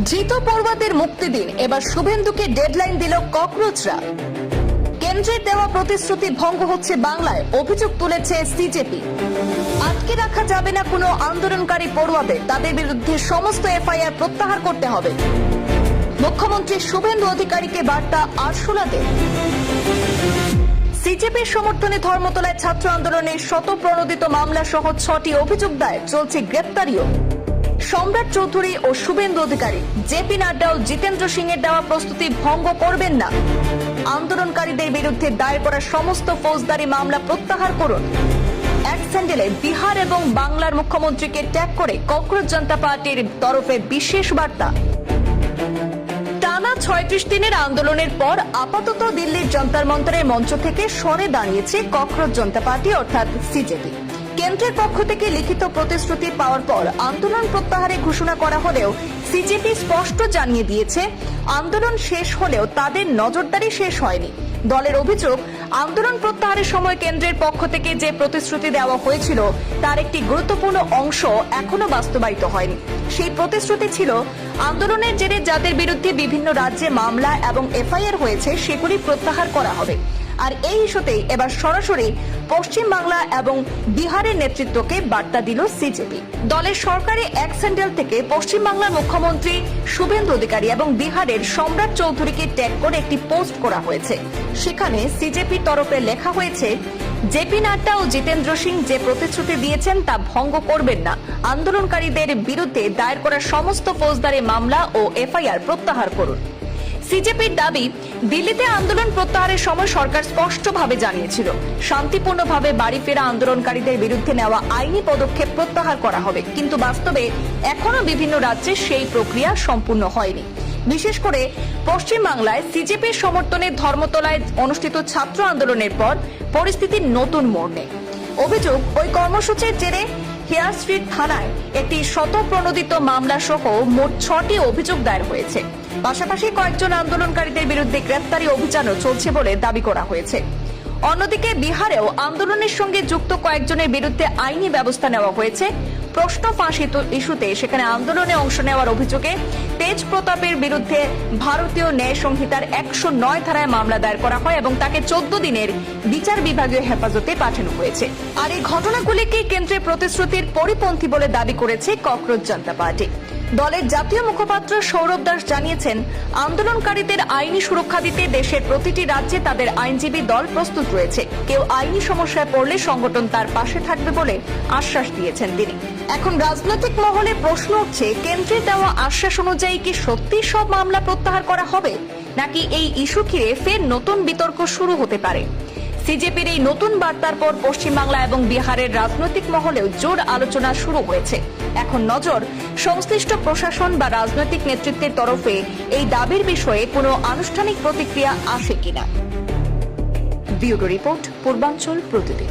ধৃত পড়ুয়াদের মুক্তি দিন, এবার শুভেন্দুকে ডেডলাইন দিল ককরোচরা। কেন্দ্রের দেওয়া প্রতিশ্রুতি ভঙ্গ হচ্ছে বাংলায়, অভিযোগ তুলেছে সিজেপি। আটকে রাখা যাবে না কোনো আন্দোলনকারী পড়ুয়াদের, তাদের বিরুদ্ধে সমস্ত এফআইআর প্রত্যাহার করতে হবে। মুখ্যমন্ত্রী শুভেন্দু অধিকারীকে বার্তা আরশোলাদের। সিজেপির সমর্থনে ধর্মতলায় ছাত্র আন্দোলনের শতপ্রণোদিত মামলা সহ 6টি অভিযোগ দায়ের, চলছে গ্রেপ্তারিও। সম্রাট চৌধুরী ও শুভেন্দু অধিকারী, জেপি নাড্ডা ও জিতেন্দ্র সিং এর দেওয়া প্রস্তুতি ভঙ্গ করবেন না। আন্দোলনকারীদের বিরুদ্ধে দায়ের করা সমস্ত ফৌজদারি মামলা প্রত্যাহার করুন। এক স্যান্ডেলে বিহার এবং বাংলার মুখ্যমন্ত্রীকে ট্যাগ করে ককরোচ জনতা পার্টির তরফে বিশেষ বার্তা। টানা 36 দিনের আন্দোলনের পর আপাতত দিল্লির যন্তর মন্তরের মঞ্চ থেকে সরে দাঁড়িয়েছে ককরোচ জনতা পার্টি অর্থাৎ সিজেপি। কেন্দ্রের পক্ষ থেকে লিখিত প্রতিশ্রুতি পাওয়ার পর আন্দোলন প্রত্যাহারের ঘোষণা করা হলেও সিজেপি স্পষ্ট জানিয়ে দিয়েছে, আন্দোলন শেষ হলেও তাদের নজরদারি শেষ হয়নি। দলের অভিযোগ, আন্দোলন প্রত্যাহারের সময় কেন্দ্রের পক্ষ থেকে যে প্রতিশ্রুতি দেওয়া হয়েছিল তার একটি গুরুত্বপূর্ণ অংশ এখনো বাস্তবায়িত হয়নি। সেই প্রতিশ্রুতি ছিল, আন্দোলনের জেরে যাদের বিরুদ্ধে বিভিন্ন রাজ্যে মামলা এবং এফআইআর হয়েছে সেগুলি প্রত্যাহার করা হবে। আর এই ইস্যুতেই এবার সরাসরি পশ্চিম বাংলা এবং বিহারের নেতৃত্বকে বার্তা দিল সিজেপি। দলের সরকারি এক স্যান্ডেল থেকে পশ্চিম বাংলার মুখ্যমন্ত্রী শুভেন্দু অধিকারী এবং বিহারের সম্রাট চৌধুরীকে ট্যাগ করে একটি পোস্ট করা হয়েছে। সেখানে সিজেপির তরফে লেখা হয়েছে, জেপি নাড্ডা ও জিতেন্দ্র সিং যে প্রতিশ্রুতি দিয়েছেন তা ভঙ্গ করবেন না। আন্দোলনকারীদের বিরুদ্ধে দায়ের করা সমস্ত ফৌজদারি মামলা ও এফআইআর প্রত্যাহার করুন। সিজেপির দাবি, দিল্লিতে আন্দোলন প্রত্যাহারের সময় সরকার স্পষ্টভাবে জানিয়েছিল, শান্তিপূর্ণভাবে বাড়ি ফেরা আন্দোলনকারীদের বিরুদ্ধে নেওয়া আইনি পদক্ষেপ প্রত্যাহার করা হবে। কিন্তু বাস্তবে এখনো বিভিন্ন রাজ্যে সেই প্রক্রিয়া সম্পূর্ণ হয়নি। বিশেষ করে পশ্চিম বাংলায় সিজেপির সমর্থনে ধর্মতলায় অনুষ্ঠিত ছাত্র আন্দোলনের পর পরিস্থিতি নতুন মোড় নেয়। অভিযোগ, ওই কর্মসূচির জেরে হেয়ার স্ট্রিট থানায় একটি শতপ্রণোদিত মামলা সহ মোট 6টি অভিযোগ দায়ের হয়েছে। পাশাপাশি কয়েকজন আন্দোলনকারীদের বিরুদ্ধে গ্রেপ্তারি অভিযানও চলছে বলে দাবি করা হয়েছে। অন্যদিকে বিহারেও আন্দোলনের সঙ্গে যুক্ত কয়েকজনের বিরুদ্ধে আইনি ব্যবস্থা নেওয়া হয়েছে। প্রশ্ন ফাঁস ইস্যুতে সেখানে আন্দোলনে অংশ নেওয়ার অভিযোগে তেজ প্রতাপের বিরুদ্ধে ভারতীয় ন্যায় সংহিতার 109 ধারায় মামলা দায়ের করা হয় এবং তাকে 14 দিনের বিচার বিভাগীয় হেফাজতে পাঠানো হয়েছে। আর এই ঘটনাগুলিকে কেন্দ্রের প্রতিশ্রুতির পরিপন্থী বলে দাবি করেছে ককরোচ জনতা পার্টি। দলের জাতীয় মুখপাত্র সৌরভ দাস জানিয়েছেন, আন্দোলনকারীদের আইনি সুরক্ষা দিতে দেশের প্রতিটি রাজ্যে তাদের আইনজীবী দল প্রস্তুত রয়েছে। কেউ আইনি সমস্যায় পড়লে সংগঠন তার পাশে থাকবে বলে আশ্বাস দিয়েছেন তিনি। এখন রাজনৈতিক মহলে প্রশ্ন উঠছে, কেন্দ্রের দেওয়া আশ্বাস অনুযায়ী কি সত্যি সব মামলা প্রত্যাহার করা হবে, নাকি এই ইস্যু ঘিরে ফের নতুন বিতর্ক শুরু হতে পারে? সিজেপির এই নতুন বার্তার পর পশ্চিমবাংলা এবং বিহারের রাজনৈতিক মহলেও জোর আলোচনা শুরু হয়েছে। এখন নজর, সংশ্লিষ্ট প্রশাসন বা রাজনৈতিক নেতৃত্বের তরফে এই দাবির বিষয়ে কোনো আনুষ্ঠানিক প্রতিক্রিয়া আসে কিনা। ব্যুরো রিপোর্ট, পূর্বাঞ্চল প্রতিদিন।